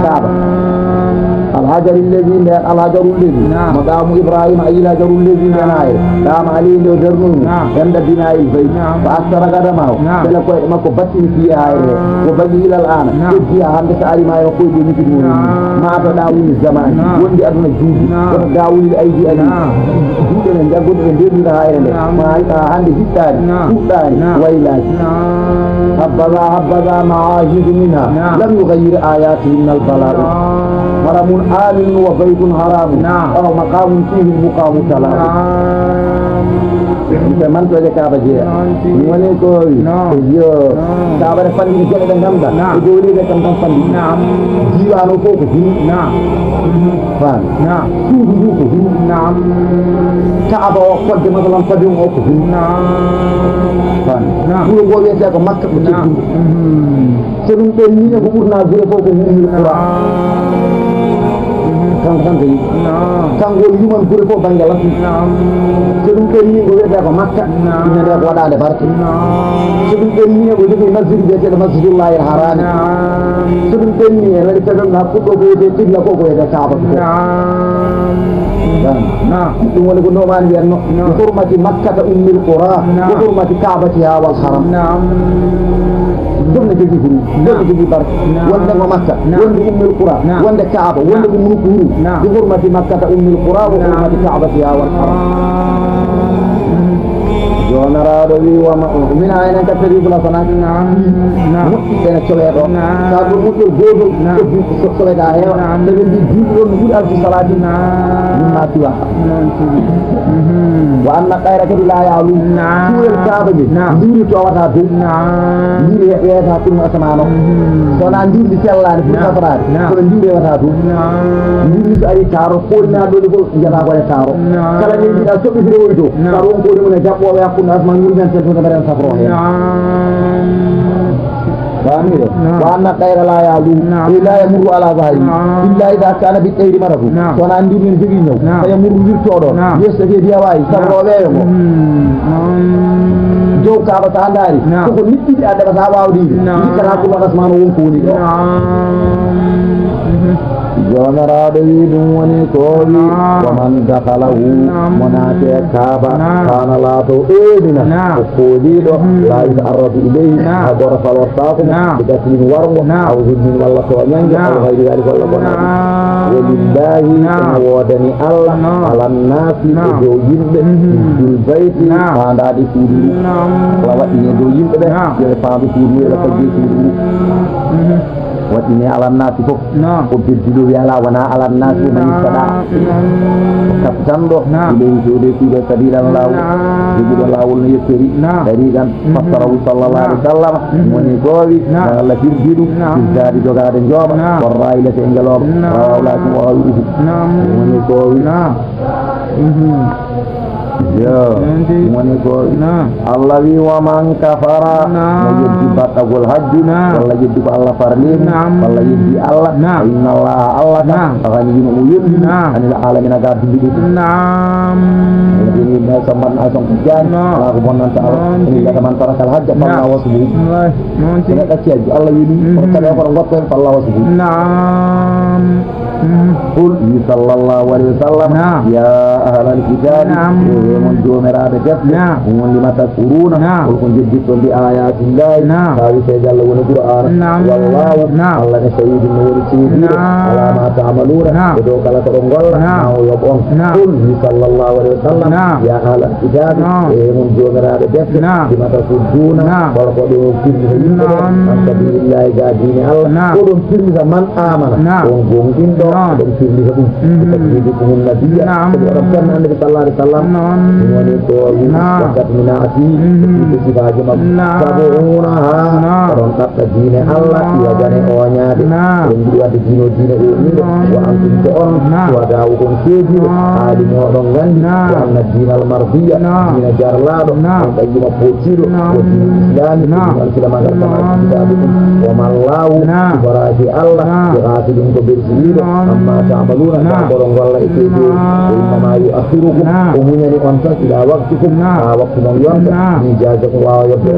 kaaba الحجر الذي الحجر الذي مقام إبراهيم أي الحجر الذي بناه قام عليه وجرنون عند بناء البيت فأكثر قدمه فلكو مكو بطن فيها وبقي إلى الآن فيها عند سعر ما يقول بمثل ما تداول الزمان وندي أدنى الجود وتداول الأيدي ألي جودنا نقول من دين لها ما عند جدان سلطان ويلات هبذا معاجد منها لم يغير آياته من البلاء حرم آمن وبيت حرام أو مقام فيه مقام سلام man to je kaaba je woni ko yo kaaba de fandi je de ngamda do ni de kam fandi naam jiwano ko ko hin naam fan naam suudu ko hin naam kaaba o ko de madalam fadi o ko hin naam fan naam ko go wete ko makka ko naam sedum be ni ko burna gure ko ko hin qur'an kan kanggol yuman gure ko bangalas sedum ken ni go weda ko makka ina de wadade barke sedum ken ni go jogi masjid be de masjidullah al haram sedum ken ni la de tan na ko go de tilla ko go weda kaaba ko dum wala ko no man yerno hurmati makkah ummul qura hurmati kaabatiha wal haram dum jogi huru dum jogi barke wonde mo makka wonde ummul qura wonde kaaba wonde ko munukuru بحرمة مكة أم القرى وحرمة كعبتها والحرم جون رادوي ومن أين تجري بلا صنع كان الشباب كانوا مطلوب جوز الشباب هاي لكن بيجوا نقول ألف صلاة ما توا وأن خيرك لا يعلو سور الكعبة دور جواتها دور دور يأتيها كل أسمانه صنع دور بسيالله نفس كفرات صنع دور يأتيها دور دور أي كارو كلنا دور يقول جنا قوي كارو كلا يجي أشوف فيديو itu كارو كل من جاب ويا كل ناس mengurusan sesuatu barang safroh ya. Paham ya? Wa anna khayra la ya'lu illa yamurru ala zahiri illa idha kana bi khayri marafu so na andi min jogi ñew tay murru wir todo yesta ke dia way safroh weyo mo jow ka ba tandari ko nit di adama sa wawdi ni kana ko rasmano won ko ni جون رادوي دوني كولي ومن دخله مناتي كابا كان لا تؤذنا وقولي له لا يتعرض إليه أدور فالوصاكم بكثير ورم أو ذل من الله سوانيا أو غير ذلك والله ولله ودني الله على الناس يجوين بالبيت هذا دي سوري لو يجوين به يفعل سوري لكي سوري وإني على الناس فوق وبالجلو يلا وانا على الناس من يستدع كفتنده إليه سوري سوري سبيل الله يجب الله وليسري دريقا فصره صلى الله عليه وسلم ونقوي الله ترجل تزداد جغاد جواب والرائلة انجلوب وأولاكم وغيره ونقوي ya moni ko Allah wi wa man kafara yajib batagul haji wala yajib Allah farlin wala yajib Allah inna Allah akan yuyun anil alamin agar hidup ini bahasa man asong kijan aku bonan ta'ala ini kata man para kal hajj Allah wasbu kita kasih Allah ini perkara orang buat Allah wasbu قل صلى الله عليه وسلم يا أهل الكتاب ومن جمر عبدتنا ومن لما تذكرون قل كن جدتم بآيات الله فهذه سيجعلون القرآن والله الله نشهد النور السيدين على ما تعملون ودوك على ترنقل ويقوم قل صلى الله عليه وسلم يا أهل الكتاب ومن جمر عبدتنا لما تذكرون ولقدوا كنه من سبيل الله جادين الله قلوا كنه من آمن ومن كنه dan sini satu kita hidup dengan Nabi Rabbana Nabi sallallahu alaihi wasallam wani ko wakat minati itu kita aja sabuna orang kata dine Allah ya jane onya de dua de dino ini wa antum ta'on wa da'ukum sidi ali orang gandi wa nadina al-mardiyya dina jarlado wa dina pocido dan kita magar sama kita wa mallahu barati Allah berarti untuk bersih amma تعملون تعبرون والله إتيجو وإنما يؤخركم ومن أنت إلى وقتكم وقت من يوم إجازة الله يبدو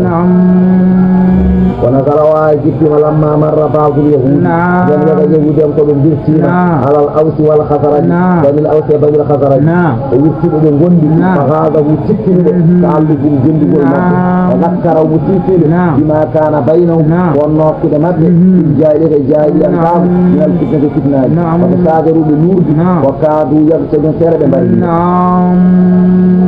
ونزل واجب ولما مر بعض اليهود جميع اليهود يمطلون بالسينة على الأوس والخزرج بني الأوس بني الخزرج ويرسل إلى الجند فغاضه سكن تعلق الجند وذكره مسيسل بما كان بينهم والناقض مبه الجاهلية جاهلية من الفتنة فتنة وتساجروا بالنور وكادوا يغتدون سير ببرد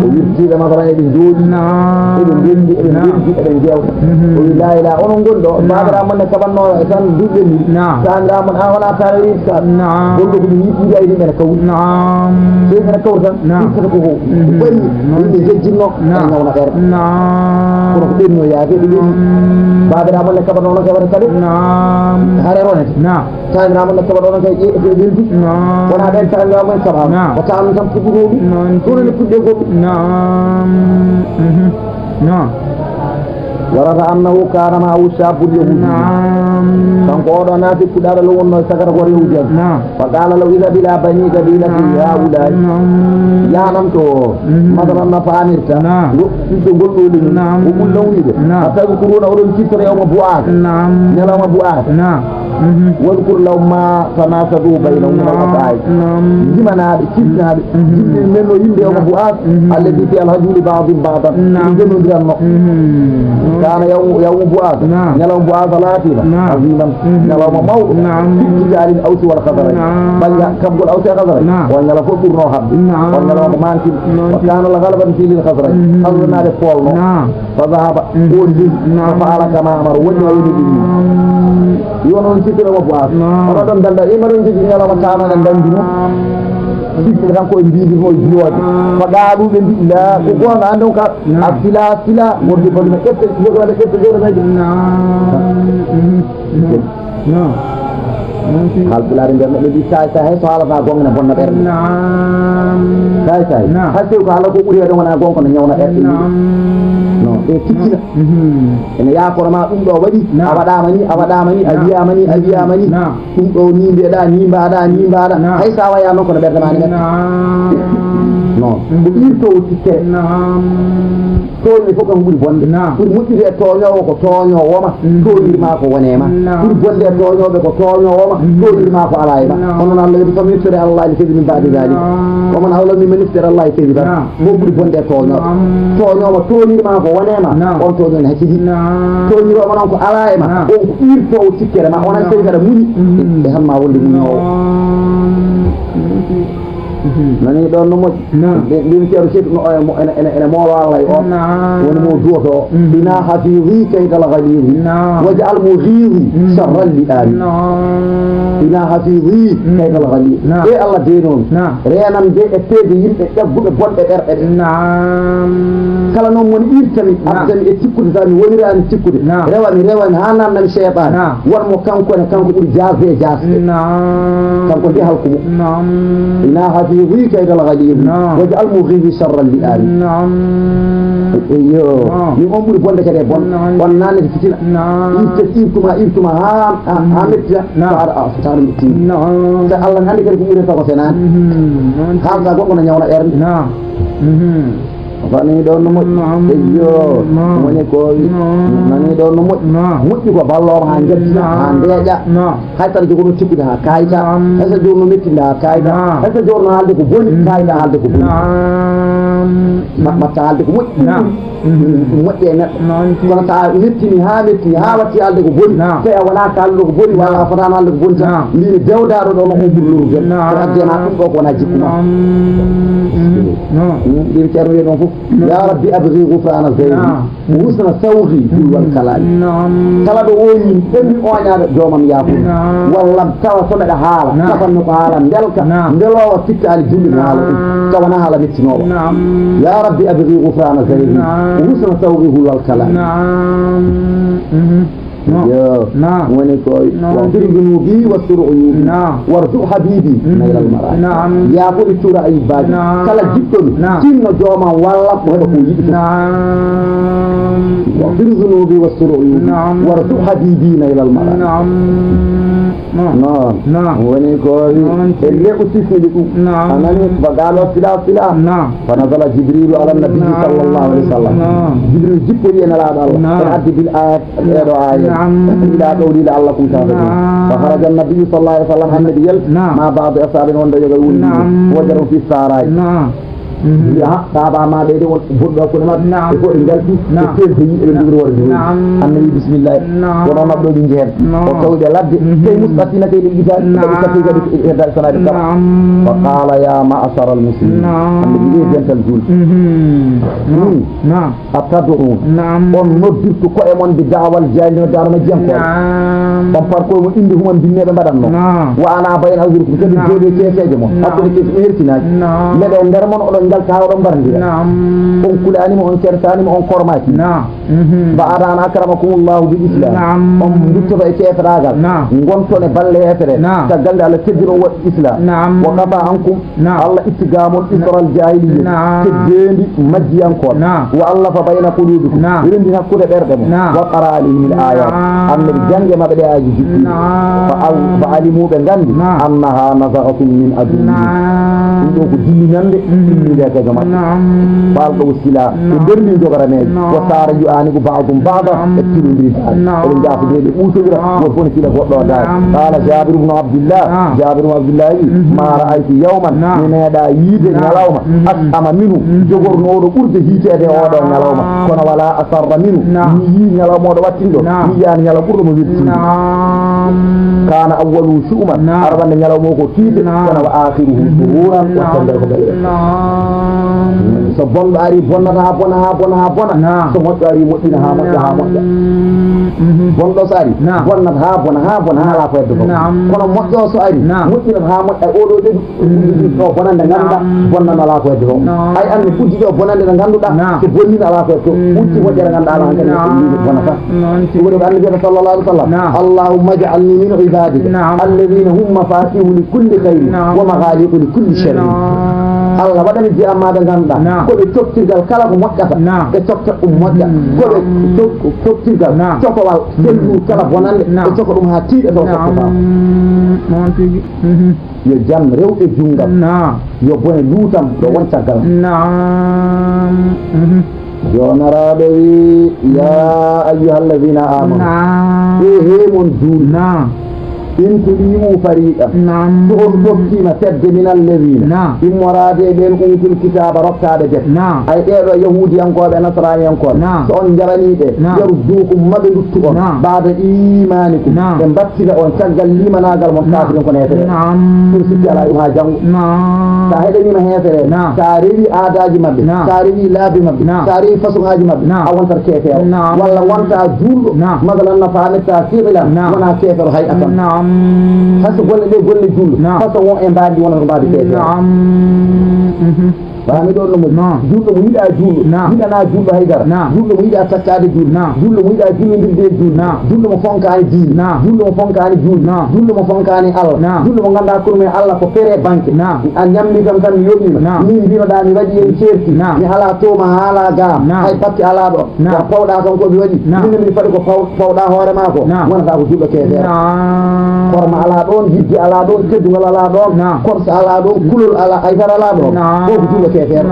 ويرسل مثلا إلى الجود إلى الجند إلى الجند إلى الجود ولا إله أنهم قلوا بعد رامن كبرنا إنسان دوبني كان رامن أهونا تاريخ كان قلوا بني إلى إلى من كون شيء من كون كان كتبه بني إني جدنا أنا ولا غير كنا بدينه يا أخي بعد رامن كبرنا كبر كذا هارون كان رامن كبرنا كذا جدي وأنا هذا كان رامن كبر وكان كم كبروا كنا نكذبه ورد أنه كان معه شاب اليهودي فانقود نافق كدار له أنه سكر اليهودي فقال له إذا بلا بني قبيلة هؤلاء يا نمتو مثلا نفامرك تقول له وقل له أتذكرون أولو الكسر يوم بوعات يوم بوعات واذكر لو ما تناسبوا بينهم من القطاعي جمعنا كسنا منه يمدي يوم بوعات الذي في الهجول بعضا كان يوم بوعات يوم بوعات لاتنا عظيما يوم موت في جال الأوس والخضرين بل كبر الأوس والخضرين وأن يلفظ الرهب وأن يلوم مانكب وكان الغلبا في الخضرين أظلنا للفول فذهب أولي ففعل كما أمر وجه يونون سيطر وبوعات ورادم دلدل إمرون جدي يلوم كاما دلدل sifir tan ko e mbiidi ho jiwode ko daaɗu ɓe mbi la ko gonga andon ka a sila wonde ko ɗum ƴette jogade ƴette jogade halpulaare nder neɗɗo mbi say hay so haalata gonga ne bonna ɓerde say hay so ko haala ko ɓuuri heede wona gonga ne ñawna ɓerde non ɓe tikkina ene yakoroma ɗum ɗo waɗi a waɗama ni a wiyama ni ɗum ɗo ni mbiyeɗa ni mbaɗa hay sa waya noon kono ɓerde ma ne ɓette non ko irtowo tikkere toñi fof kam ɓuuri bonde ɓuuri moƴƴude e toñowo ko toñowoma toñirma ko wonema ɓuuri bonde e toñoɓe ko toñowoma toñirma ko ala e ma onon Allah yeɓi kam niftere Allah ne kadi min mbaɗi dali oman hawlanmi min niftere Allah e kadi tan mo ɓuuri bonde e toñowo toñirma ko wonema on toñoni hakkidi toñiroma noon ko ala e ma on ko irtowo tikkere ma onan tawi kada muñi e hamma wonde muñowo nani ɗon no moƴƴi ɗin ceeɗo seeɗu ene moolo Allah o woni mo duwoto o ina hafihi kaydal ghaliri waj'al mughiri sharral li'ani ina hafihi kaydal ghaliri e Allah de noon renam de e teede yimɓe ƴagguɓe bonɓe ɓerɗe ɓe kala noon moni irtami abdani e cikkude tami wonirani cikkude rewani ha nannami cheytane wonmo kanko ɓuuri jasde e jasde kanko de halkumo ina hafihi kaydal ghaliri waj'al mughiri sharral li'ani eyo ni on ɓuuri bonde kadi e bon on nannede fitina irtuma ha mettita taɗa metti so Allah ne andi kadi ko ɓuuri tako senani haalta gongo no ñawna ɓerde fani ɗon no moƴƴi eyo woni ko nani ɗon no moƴƴi ko balloma ha jettina ha ndeeƴa hay tan jogono cikkude ha kayita hay so jogno mettinde ha kayita hay so jogno haalde ko boni kayita haalde ko boni matta haalde ko moƴƴi moƴƴi e neɗɗo kono sa mettini ha watti haalde ko boni tawi a wona kalluɗo ko boni walla a fotano haalde ko boni tan mbimi dewdaɗo ɗo no on ɓuuri lorugel ko addema ɗum ɗo ko wona jikkuma ɗin ceerno wiye ɗon fof ya rabbi abghi ghufrana zeydi husna sawri wal kalami kala ɗo woni ɓenni oñaɗo jomam yafude walla tawa so mbeɗa haala tafanno ko haala belka belowa sikka ali jumɗi mi haala ɗum tawana haala mettinowo ya rabbi abghi ghufrana zeydi husna sawri wal kalami yo woni koy واغفر ذنوبي واستر عيوبي وارزق حبيبي نيل المراد يا بو التورا اي باج كلا جيتو تينو جوما ولا ko heba ko yidi واغفر ذنوبي واستر عيوبي وارزق حبيبي نيل المراد نعم woni koy elle usisi liku anani bagalo fila فنزل جبريل على النبي صلى الله عليه وسلم جبريل جبريل ينال الله فأدي بالآيات إلى قول الله تعالى فخرج النبي صلى الله عليه وسلم النبي مع بعض أصحابه وندجوا وجروا في السراي ما دي بود ko ma ko ngalti te yi e ndur wardi annabi bismillah ko ma do di jeer ko tawde ladde tay mustatina tay di gital ko gadi e dal sanade kam fa qala ya ma'ashar al muslimin annabi jental jul atad'un on noddirtu ko e mon bi da'wal jahil darma jenko on par ko mo indi humon binne be badanno wa ana bayna awjurkum kadi jode ceeseje mon hakko ke hertinaji mede nder mon odon dal taawdo barndi on kulani mo on kertani mo on kormaki ba adana akramakumullah bi islam on dutto e ceefragal gontone balle efere ta gande Allah teddino wat islam wa qaba ankum Allah ittigamul isral jahiliyya teddendi majjiyan ko wa Allah fa bayna qulubikum rendi hakkude berde mo wa qara'ali min ayat annabi jange mabbe de aji jiddi fa alimu be gandi annaha nazaqatum min aduni do ko dillinande dillinande ga ma bal do sila e derni jogaraneji ko tara yu ani ko ba'dum ba'da e tilindiri e jaafu de usudira ko fon sila goddo da qala jabir ibn abdullah ma ra'aytu yawman min da yide nyalawma asama minhu jogorno do burde hitede o do nyalawma kono wala asarra minhu yi nyalawmo do wattindo yi yani nyalaw burdo mo witti kana awwalu shu'man arbande nyalawmo ko tiide kono wa akhiruhu sururan wa tandar ko so bonɗo ari bonnata bona so moƴƴo ari moƴƴina ha moƴƴa bonɗo so ari bonnata ha bona ala ko heddo kono moƴƴo so ari moƴƴinata ha moƴƴa oɗo de to bonande ganda bonnano ala ko heddo ay andi fuddi ɗo bonande nde ganduɗa so bonnino ala ko heddo utti moƴƴere ganduɗa ala kadi bonata ɗum woni annabi sallallahu alaihi wasallam allahumma ij'alni min ibadika alladhina hum mafatihu li kulli khairin wa maghaliqu li kulli sharrin Allah waɗani ji amma da ganda ko ɓe toftirgal kala ko moƴƴata ɓe tofta ɗum moƴƴa ko ɓe toftirgal cokowal sellu kala bonande ɓe coko ɗum ha tiiɗe taw toftata yo jam rewɓe jungal yo bone luutam ɗo won caggal jonaraɗo wi ya ayyuha alladina amanu hemon juulna in tudimu fariqa to on dokkima tedde min alladina immorade ɓen utul kitaba rottade det ay ɗeɗo yahudiyankoɓe nasraniyankoɓe so on jaraniɓe yaruddukum maɓe luttu on bada imanikum ɓe battida on caggal limanagal mon kafirin ko netere pour sikki ala ɗum ha janggo sa heɗanima heefere sa rewi aadaji mabɓe sa rewi laabi mabɓe sa rewi façon ngaji mabɓe a wontat kefeero walla wonta julɗo masalan no fametta fiqilan wona kefeero hay atam haso golle ɗe golle julɗo façon won e mbaadi wona ko mbaadi kefeero fami ɗon ɗomo julɗo mo yiɗa julɗo yiɗana julɗo haydara julɗo mo yiɗa takkade julɗo julɗo mo yiɗa jullodirde julɗo julɗo mo fonkani diine julɗo mo fonkani julɗo julɗo mo fonkani Allah julɗo mo ganduɗa kono Allah ko fere banque a ñammi kam tan mi yoɓima min mbinoɗa mi waɗi en certi mi ala toma haala ga hay patti ala ɗo ko pawɗa tan komi waɗi min mi faɗi ko pawɗa hoore ma ko wonata ko julɗo kefere korma ala ɗon jiddi ala ɗon teddugal ala ɗon korsa ala ɗon kulol ala haydara ala ɗon ko julɗo kefere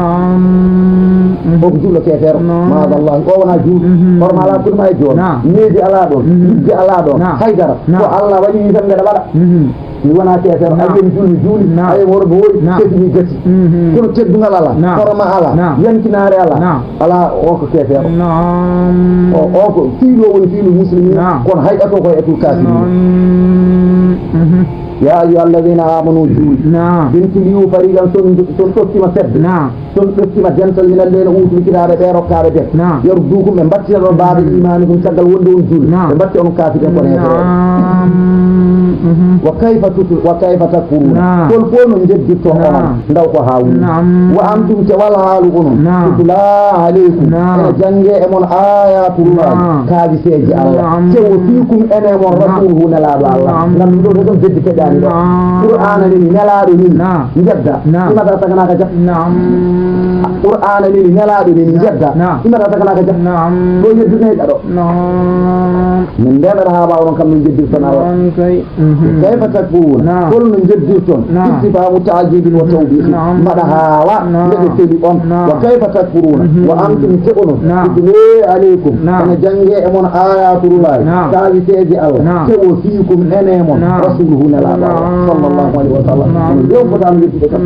boko julɗo kefere maadallah o wona juuɗo horma ala kurma e jooni needi ala ɗon yidde ala ɗon haydara ko Allah waɗi tan mbeɗa waɗa mi wona kefere ayen juuli ayen worɓe woori teddini gati kono teddugal ala horma ala yankinare ala o ko kefere o ko fiiɗo woni fiilu muslimin kono hayɗato koye etul kafirin يا أيها الذين آمنوا جول بنت ليو فريقا سن تسمى سد سن تسمى جنسل من الذين أوتوا الكتاب بيرو كارجة يردوكم من بطل بعد إيمانكم سجل ودون جول من بطل كافر وكيف تكفرون قل قولوا جدت ndaw ko hawni wa antum tawal halukum tutla alaykum ana jange e mon ayatullah kaadi seji Allah tewo fiikum ene mon rasuluhu nalaado Allah ngam do do jeddi kedani do qur'ana ni nalaado ni jedda imata tagana ka jab qur'ana ni nalaado ni jedda imata tagana ka jab do jeddi ne do min debara ha bawon kam min jeddi sana wa kayfa takfurun qul min jeddi ton istifa mutaajibin wa tawbih madaha wa ndedi on wa kayfa takfurun wa antum ta'unun tutla alaykum ana jange e mon ayatullah kaadi seji Allah tewo fiikum ene mon rasuluhu sallallahu alaihi wa sallam yo ko dal yetti kam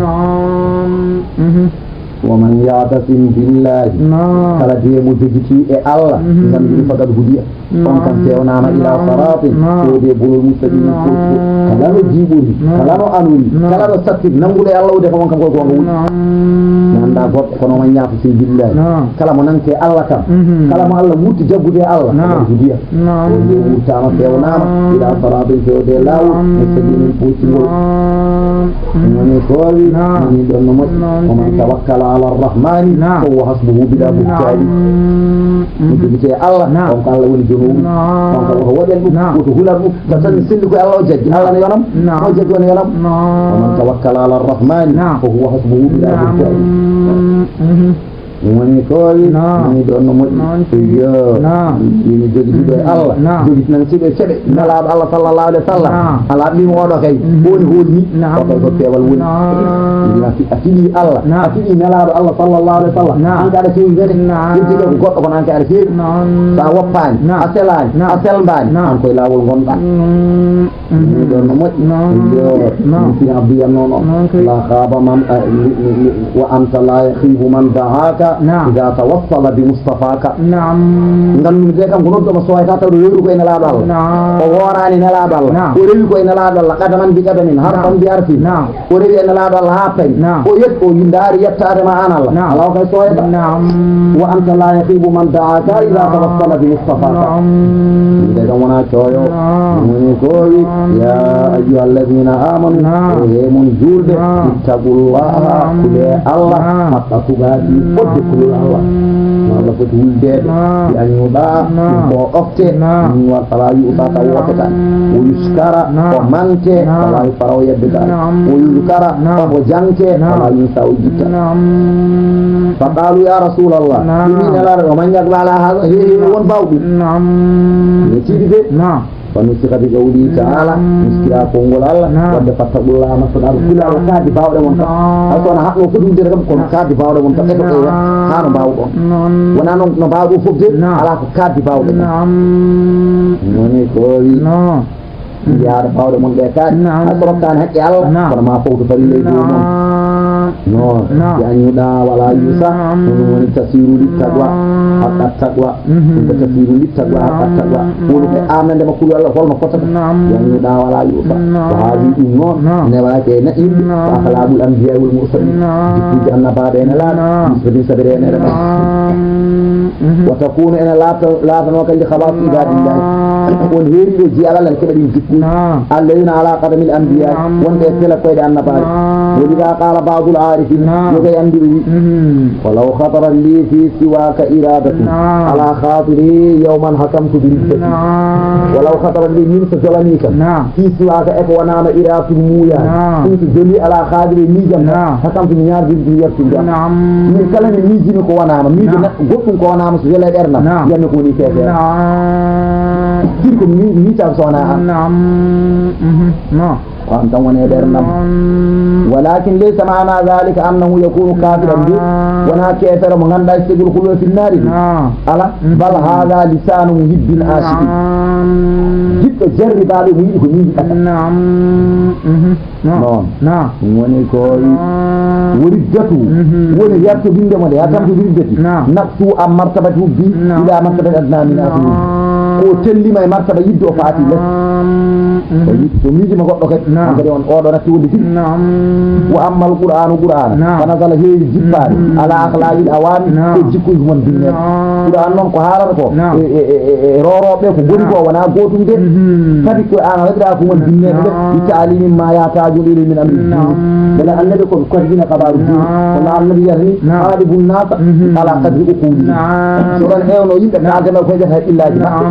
ومن يعتصم بالله فلا ديمو جدتي اي الله من فقد هدي on kam tewnama ila saratin sode bulol mustaqim kala no jiburi kala no anuri kala no sakki nangude Allah de ko mon kam ko gonga wudi nanda goddo kono man ñaato fi billahi kala mo nanke Allah kam kala mo Allah wutti jaggude Allah hudiya o de wutama tewnama ila saratin sode law mustaqim pucingol ni kowi ni don mo man tawakkala ala الرحمن فهو حسبه بلا بكاء بيتي الله on Allah woni jono on ko waden dum ko hular dum tan sindi ko Allah jaggi Allah ne yonam o jaggi woni yonam man tawakkala ala الرحمن فهو حسبه بلا بكاء woni ko ni don mo yo ni jogi do Allah jogi nan ci be cebe nala Allah sallallahu alaihi wasallam ala bi mo do kay woni hodi ko ko tewal woni atini Allah atini nala Allah sallallahu alaihi wasallam an ka da ci ngere ci ko goddo ko nan ka da ci sa woppan asel ban an koy lawol gonda ni don mo yo ni abdi nono la khaba man wa anta la yakhibu man da'aka إذا توصل بمصطفاك ngam mi de kam ko noddo so ay tata do yeru ko ina laadal o worani na laadal o rewi ko ina laadal qadaman bi qadamin harfan bi harfin o rewi ina laadal hapen o yet o yindari yettade ma anal ala ko so ay wa anta la yaqibu man da'aka idha tawassala bi mustafaka de do mona choyo ni ko ya ayyuhalladhina amanu mun julde ittaqullaha kulli Allah hatta tugati Allah Allah ko tulde bi anyuda ko ofte ni wa talayu utata wotata o yuskara ko manke talayu faraw yedde dal o yuskara ko janke talayu sawjita faqalu ya rasulullah inna la man yaqbala hadha won bawdi ni tidide ونسخ بقوله تعالى مسكرا قنقل الله ودى فتق الله مصدر كل الله كاد باوده منطق أصلا حقه كدو جرقم كون كاد باوده منطق إيه كانوا باوده ونانو نباوده فبجد على كاد باوده نوني كوري يار باوده منطق كاد أصلا كان حكي الله فرما فوت فريلي no yani da wala yusa woni tasiru litagwa hatta tagwa tasiru litagwa hatta tagwa woni be amande makulu Allah holno fotata yani da wala yusa hadi inno ne wala ke na indi akhlaqul anbiya wal mursalin di annaba de na la bisbi sabere ne wa takunu ina la tan kan di khabat ibadillah won heri ji ala lan kebe di dikku alladina ala qadamil anbiya won de kala koy de annaba woni da qala ba'd العارفين يجي عندي ولو خطر لي في سواك إرادة على خاطري يوما حكمت بالجد ولو خطر لي من سجلنيك في سواك أكوانا إرادة مويا كنت جلي على خاطري ميجا حكمت من يار بالجد من كلام ميجي نكوانا ميجي قلت نكوانا مسجل الإرنا ينكوني كيف تلكم ميجا بصونا وأنت ونيدرنا ولكن ليس معنى ذلك أنه يكون كافرا به ونا كافر من غندا يستقل خلوه في النار ألا بل هذا لسان مهب عاشق جد جرب عليه يجب نعم ونكوي وردته ونيرت بندم ولياتم بردته نفسه أم مرتبته به إلى مرتبة أدنى من أخيه ko tellima e martaba yidde o faati less so miijima goɗɗo kadi kadi on oɗo natti wonde tigi wa amma alqur'anu qur'ana fa nasala heewi jippade ala akhlaqil awami e jikkuji mon dinneɓe qur'an noon ko haalata ko e roroɓe ko goni ko wona gotum de kadi qur'an waɗira ko mon dinneɓe ɓe bi ta'limin ma yataju ilayhi min amri bela annabi ko kadina kabaru dini kono annabi yata ni haalibu nnasa ala qadri uquli so ɗon hewno yimɓe kaaldema ko ƴetta illaji maɓɓe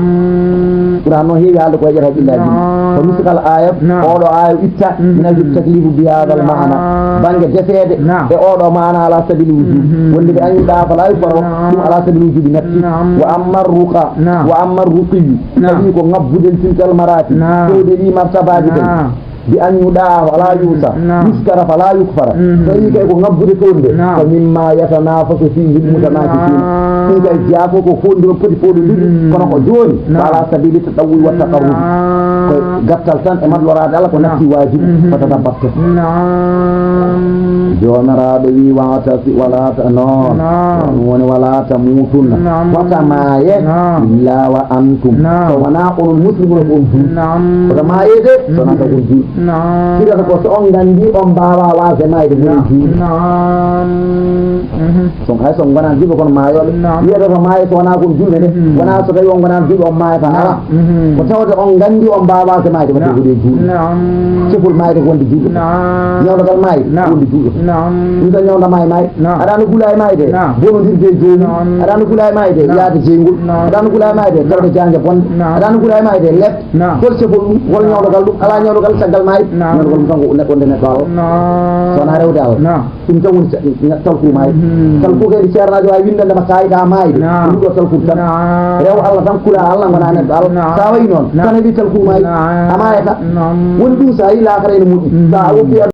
qur'an noon heewi haalde ko ƴetta illaji ko misikal aya oɗo aya itta min ajli taklifu bi hada al maana banggue defede e oɗo maana ala sabili wujudi wonde ɓe annduɗa fala yufaro ɗum ala sabili wujudi natti wa amma ruqa wa amma ruqiyu kadi ko ngabbuden tilkal marati towde ɗi martabaji ɗen bi an yuɗa wala yusa yuskara fala yukfara so yi kay ko ngabbude toonde ko mimma yatanafasu fihi mutanafisina ɗum kay jaafo ko fondiro poti fooɗo ɗiɗi kono ko jooni ala sabili tadawwuy wa taqarrub koye gattal tan e maɗlorade Allah ko natti wajibu fatata batte jomiraɗo wi walata noon woni walata mutunna wata maaye illa wa antum so wona onon muslimuna ko on juul wata maaye de sonata kon juul sigata ko so on gandi on mbawa wasde mayde woni juul son hay son gona julɓe kono maayoɓe wiyata to maaye so wona kon julɓe de wona so tawi on gona julɓe on maayata ala ko tawde on gandi on mbawa wasde mayde wonde woni juul sifol mayde ko wonde julɓe ñawdogal maayi wonde julɓe ɗum tan ñawda maayi aɗa no gula e mayde bonodirde jooni aɗa no gula e mayde yaade jeygol aɗa no gula e mayde tawde jangde bonde aɗa no gula e mayde leb hol sifol ɗum hol ñawdogal ɗum ala ñawdogal caggal maayi ñawdogal ɗum tan ko neɗɗo nde neɗɗo awo sowona rewde Allah ɗum tan woni talku maayi talku kadi ceernajo wawi windandema kayita maayde ɗum ɗo talkude tan rew Allah tan kula Allah gona neɗɗo Allah sa wayi noon tan heeɓi talku maayi a mayata woni ɗum sa yi lakara ene moƴƴi sa woppi